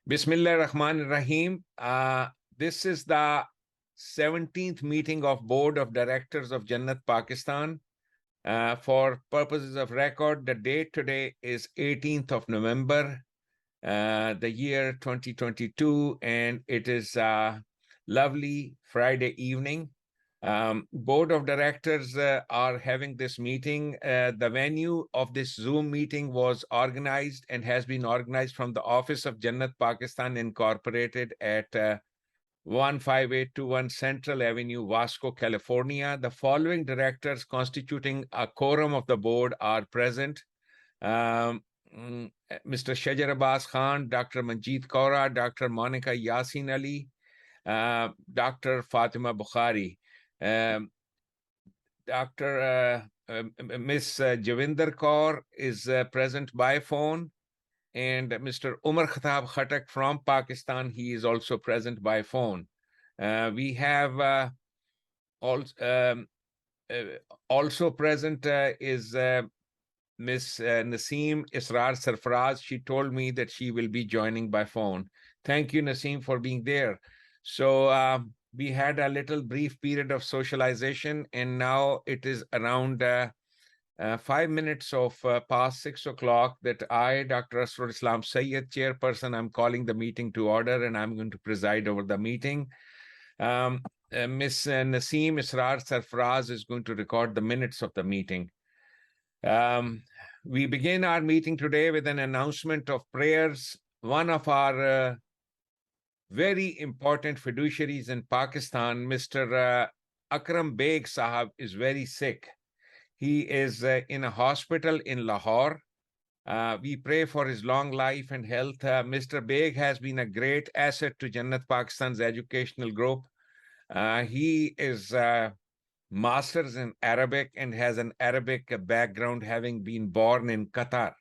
Bismillah Rahman Rahim. This is the 17th meeting of Board of Directors of Jannat, Pakistan. For purposes of record, the date today is 18th of November, the year 2022, and it is a lovely Friday evening. Board of Directors are having this meeting. The venue of this Zoom meeting was organized and has been organized from the office of Jannat Pakistan Incorporated at 15821 Central Avenue, Vasco, California. The following directors constituting a quorum of the board are present. Mr. Shajar Abbas Khan, Dr. Manjeet Kaura, Dr. Monica Yasin Ali, Dr. Fatima Bukhari. Dr. Ms. Javinder Kaur is present by phone, and Mr. Umar Khattab Khatak from Pakistan, he is also present by phone. We have also present is Ms. Naseem Israr Sarfaraz. She told me that she will be joining by phone. Thank you, Naseem, for being there. So we had a little brief period of socialization, and now it is around 5 minutes of past 6 o'clock that I, Dr. Asrul Islam Sayyid, chairperson, I'm calling the meeting to order, and I'm going to preside over the meeting. Ms. Naseem Israr Sarfaraz is going to record the minutes of the meeting. We begin our meeting today with an announcement of prayers. One of our very important fiduciaries in Pakistan, Mr. Akram Beg Sahab, is very sick. He is in a hospital in Lahore. We pray for his long life and health. Mr. Beg has been a great asset to Jannat Pakistan's educational group. He is master's in Arabic and has an Arabic background, having been born in Qatar.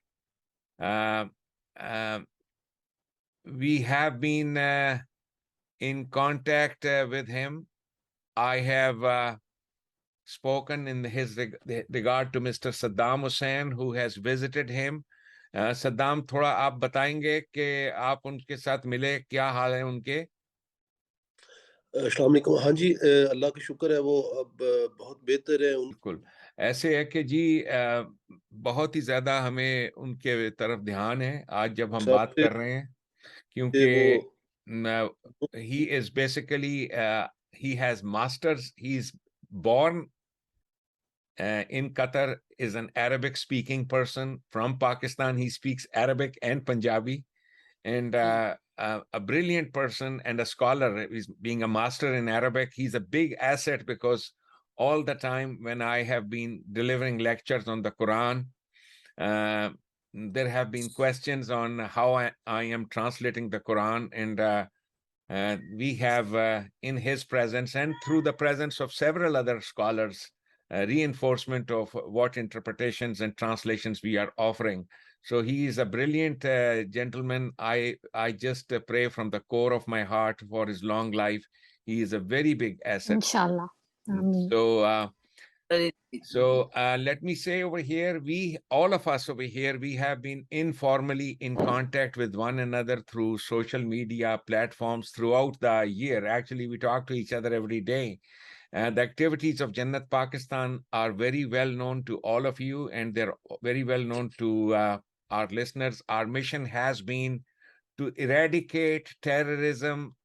We have been in contact with him. I have spoken in his regard to Mr. Saddam Hussein, who has visited him. Saddam, थोड़ा आप बताएंगे कि आप उनके साथ मिले, क्या हाल है उनके? अस्सलाम वालेकुम। हाँ जी, अल्लाह का शुक्र है, वो अब बहुत बेहतर है। बिल्कुल ऐसे है कि जी बहुत ही ज्यादा हमें उनके तरफ ध्यान है आज जब हम बात कर रहे हैं, क्योंकि he is basically he has masters. He's born in Qatar, is an Arabic speaking person from Pakistan. He speaks Arabic and Punjabi, and a brilliant person and a scholar. He's being a master in Arabic. He's a big asset because all the time when I have been delivering lectures on the Quran, there have been questions on how I am translating the Quran, and we have in his presence and through the presence of several other scholars, reinforcement of what interpretations and translations we are offering. So he is a brilliant gentleman. I just pray from the core of my heart for his long life. He is a very big asset. Inshallah. So let me say over here, all of us over here, we have been informally in contact with one another through social media platforms throughout the year. Actually, we talk to each other every day. The activities of Jannat Pakistan are very well known to all of you, and they're very well known to our listeners. Our mission has been to eradicate terrorism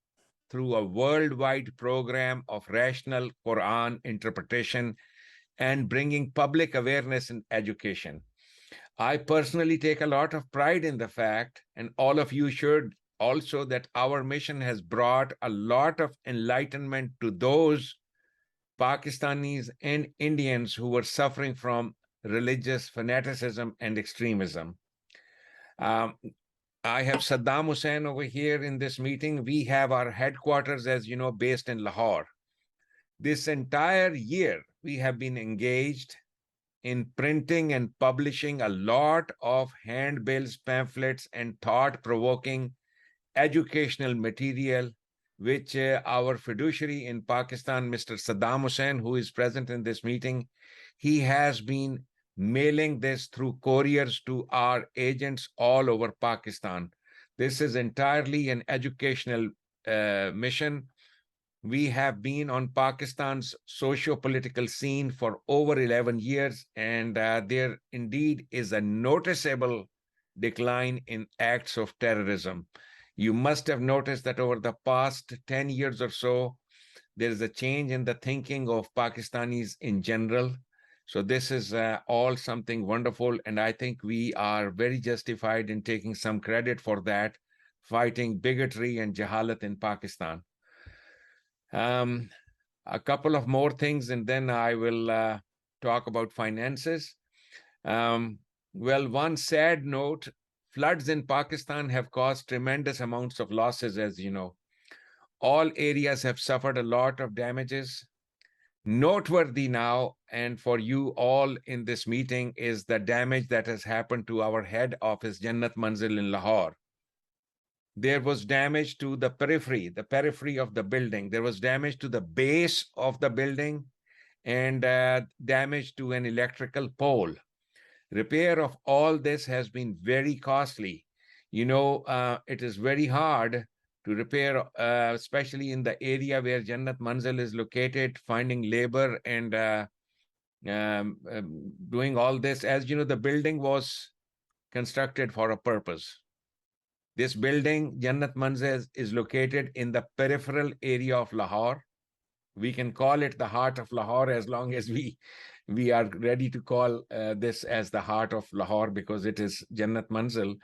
through a worldwide program of rational Quran interpretation and bringing public awareness and education. I personally take a lot of pride in the fact, and all of you should also, that our mission has brought a lot of enlightenment to those Pakistanis and Indians who were suffering from religious fanaticism and extremism. I have Saddam Hussein over here in this meeting. We have our headquarters, as you know, based in Lahore. This entire year, we have been engaged in printing and publishing a lot of handbills, pamphlets, and thought-provoking educational material, which our fiduciary in Pakistan, Mr. Saddam Hussein, who is present in this meeting, he has been mailing this through couriers to our agents all over Pakistan. This is entirely an educational mission. We have been on Pakistan's socio-political scene for over 11 years, and there indeed is a noticeable decline in acts of terrorism. You must have noticed that over the past 10 years or so, there is a change in the thinking of Pakistanis in general. So this is all something wonderful, and I think we are very justified in taking some credit for that, fighting bigotry and jahalat in Pakistan. A couple of more things, and then I will talk about finances. Well, one sad note, floods in Pakistan have caused tremendous amounts of losses, as you know. All areas have suffered a lot of damages. Noteworthy now, and for you all in this meeting, is the damage that has happened to our head office, Jannat Manzil in Lahore. There was damage to the periphery of the building. There was damage to the base of the building and damage to an electrical pole. Repair of all this has been very costly. You know, it is very hard to repair, especially in the area where Jannat Manzil is located, finding labor and doing all this. As you know, the building was constructed for a purpose. This building, Jannat Manzil, is located in the peripheral area of Lahore. We can call it the heart of Lahore as long as we are ready to call this as the heart of Lahore, because it is Jannat Manzil,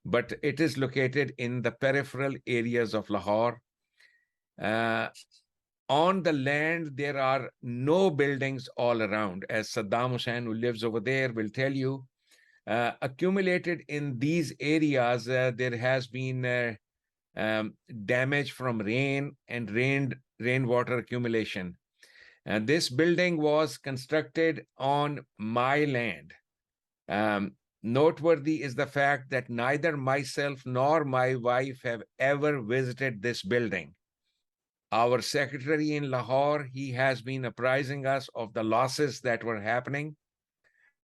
but it is located in the peripheral areas of Lahore. On the land, there are no buildings all around, as Saddam Hussein, who lives over there, will tell you. Accumulated in these areas, there has been damage from rain and rainwater accumulation. And this building was constructed on my land. Noteworthy is the fact that neither myself nor my wife have ever visited this building. Our secretary in Lahore, he has been apprising us of the losses that were happening.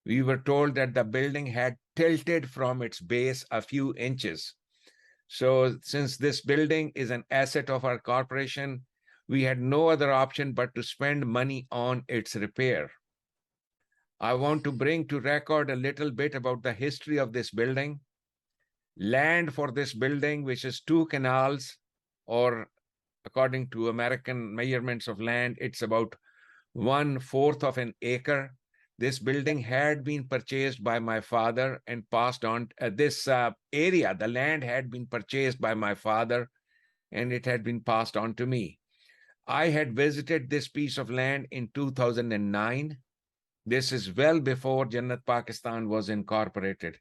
We were told that the building had tilted from its base a few inches. So since this building is an asset of our corporation, we had no other option but to spend money on its repair. I want to bring to record a little bit about the history of this building. Land for this building, which is 2 canals, or according to American measurements of land, it's about 1/4 of an acre. This building had been purchased by my father and passed on. This area, the land had been purchased by my father and it had been passed on to me. I had visited this piece of land in 2009. This is well before Jannat Pakistan was incorporated.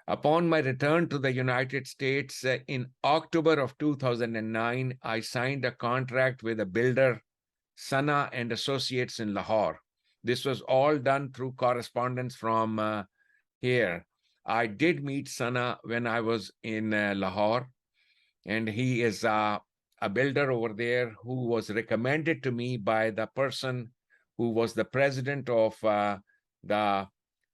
Upon my return to the United States in October of 2009, I signed a contract with a builder, Sana and Associates in Lahore. This was all done through correspondence from here. I did meet Sana when I was in Lahore, and he is a builder over there who was recommended to me by the person who was the president of the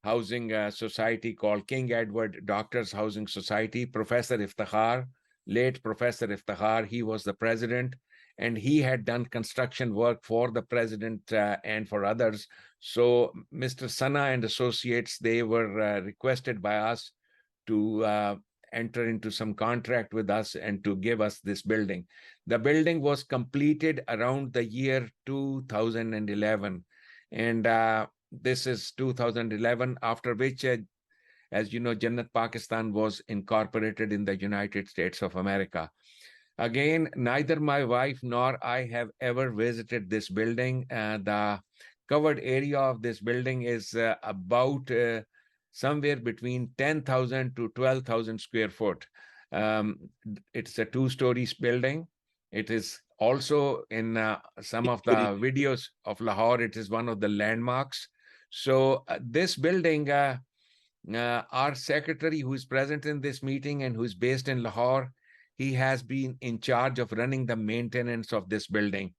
housing society called King Edward Doctors Housing Society, Professor Iftikhar, late Professor Iftikhar. He was the president, and he had done construction work for the president and for others. So Mr. Sana and Associates, they were requested by us to enter into some contract with us and to give us this building. The building was completed around the year 2011. And this is 2011, after which, as you know, Jannat Pakistan was incorporated in the United States of America. Again, neither my wife nor I have ever visited this building. The covered area of this building is about somewhere between 10,000 to 12,000 square foot. It's a 2-story building. It is also in some of the videos of Lahore, it is one of the landmarks. So this building, our secretary who is present in this meeting and who is based in Lahore, he has been in charge of running the maintenance of this building.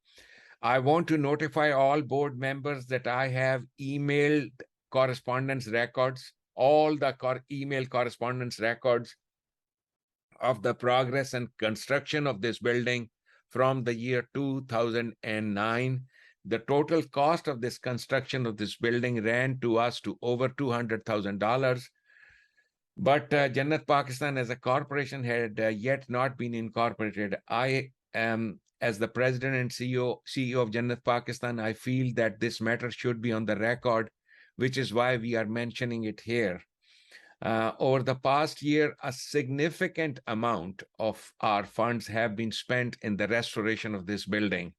I want to notify all board members that I have emailed correspondence records, all the email correspondence records of the progress and construction of this building from the year 2009. The total cost of this construction of this building ran to us to over $200,000. But Jannat Pakistan as a corporation had yet not been incorporated. I am, as the president and CEO of Jannat Pakistan, I feel that this matter should be on the record, which is why we are mentioning it here. Over the past year, a significant amount of our funds have been spent in the restoration of this building.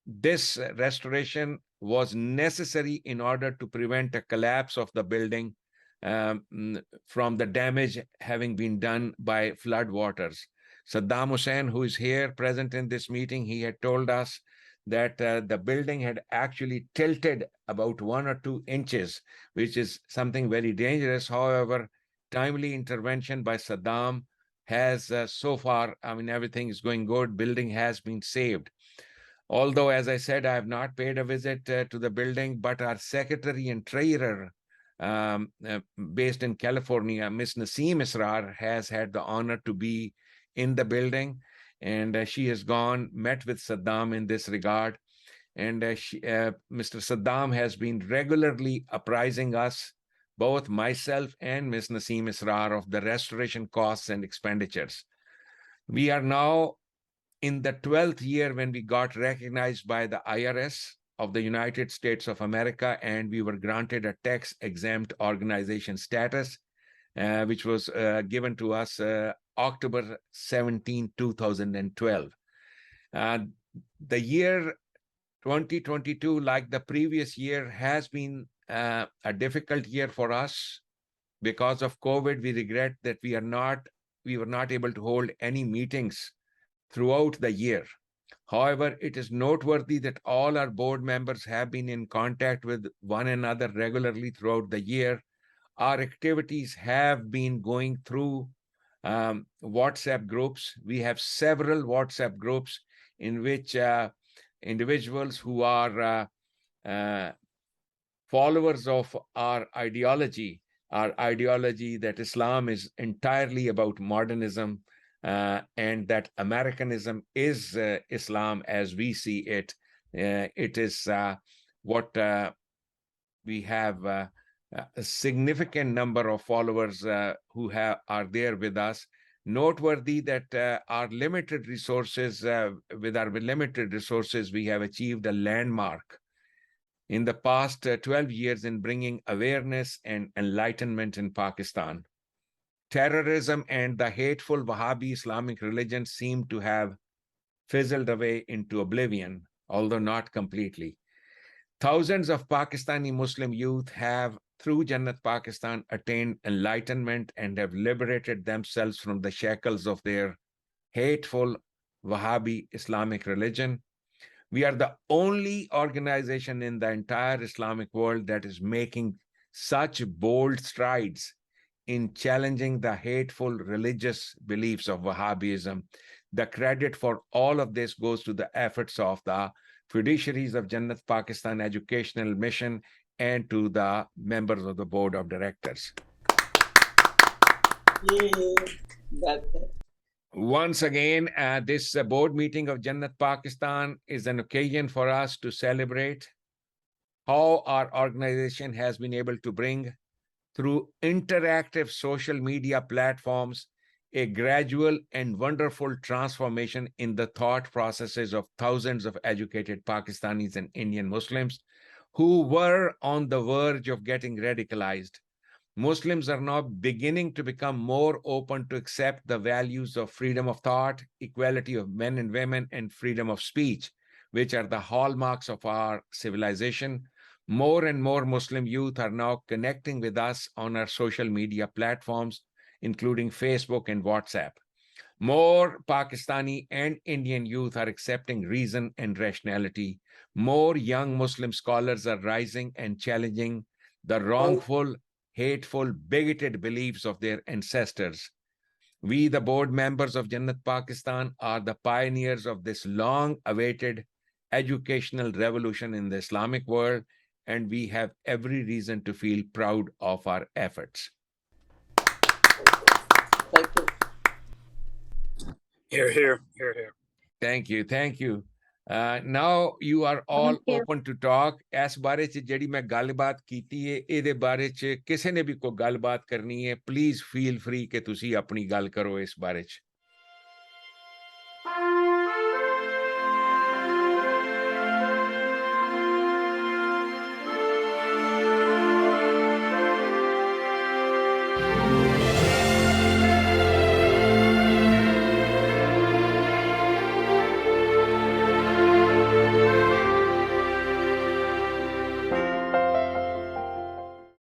This restoration was necessary in order to prevent a collapse of the building from the damage having been done by flood waters. Saddam Hussein, who is here present in this meeting, he had told us that the building had actually tilted about 1 or 2 inches, which is something very dangerous. However, timely intervention by Saddam has so far, I mean, everything is going good. Building has been saved. Although, as I said, I have not paid a visit to the building, but our secretary and treasurer based in California, Miss Naseem Israr, has had the honor to be in the building. And she has gone, met with Saddam in this regard. And Mr. Saddam has been regularly apprising us, both myself and Miss Naseem Israr, of the restoration costs and expenditures. We are now in the 12th year when we got recognized by the IRS of the United States of America, and we were granted a tax-exempt organization status, which was given to us October 17, 2012. The year 2022, like the previous year, has been a difficult year for us. Because of COVID, we regret that we were not able to hold any meetings throughout the year. However, it is noteworthy that all our board members have been in contact with one another regularly throughout the year. Our activities have been going through WhatsApp groups. We have several WhatsApp groups in which individuals who are followers of our ideology that Islam is entirely about modernism, and that Americanism is Islam as we see it. It is what we have a significant number of followers who are there with us. Noteworthy that our limited resources, with our limited resources, we have achieved a landmark in the past 12 years in bringing awareness and enlightenment in Pakistan. Terrorism and the hateful Wahhabi Islamic religion seem to have fizzled away into oblivion, although not completely. Thousands of Pakistani Muslim youth have, through Jannat Pakistan, attained enlightenment and have liberated themselves from the shackles of their hateful Wahhabi Islamic religion. We are the only organization in the entire Islamic world that is making such bold strides in challenging the hateful religious beliefs of Wahhabism. The credit for all of this goes to the efforts of the fiduciaries of Jannat Pakistan Educational Mission and to the members of the board of directors. Once again, this board meeting of Jannat Pakistan is an occasion for us to celebrate how our organization has been able to bring, through interactive social media platforms, a gradual and wonderful transformation in the thought processes of thousands of educated Pakistanis and Indian Muslims who were on the verge of getting radicalized. Muslims are now beginning to become more open to accept the values of freedom of thought, equality of men and women, and freedom of speech, which are the hallmarks of our civilization. More and more Muslim youth are now connecting with us on our social media platforms, including Facebook and WhatsApp. More Pakistani and Indian youth are accepting reason and rationality. More young Muslim scholars are rising and challenging the wrongful, hateful, bigoted beliefs of their ancestors. We, the board members of Jannat Pakistan, are the pioneers of this long-awaited educational revolution in the Islamic world, and we have every reason to feel proud of our efforts. Thank you. Here, here, here, here. Thank you, thank you. Now you are all Thank you. open to talk. ਇਸ ਬਾਰੇ ਚ ਜਿਹੜੀ ਮੈਂ ਗੱਲਬਾਤ ਕੀਤੀ ਹੈ ਇਹਦੇ ਬਾਰੇ ਚ ਕਿਸੇ ਨੇ ਵੀ ਕੋਈ ਗੱਲਬਾਤ ਕਰਨੀ ਹੈ, ਪਲੀਜ਼ ਫੀਲ ਫ੍ਰੀ ਕਿ ਤੁਸੀਂ ਆਪਣੀ ਗੱਲ ਕਰੋ ਇਸ ਬਾਰੇ ਚ।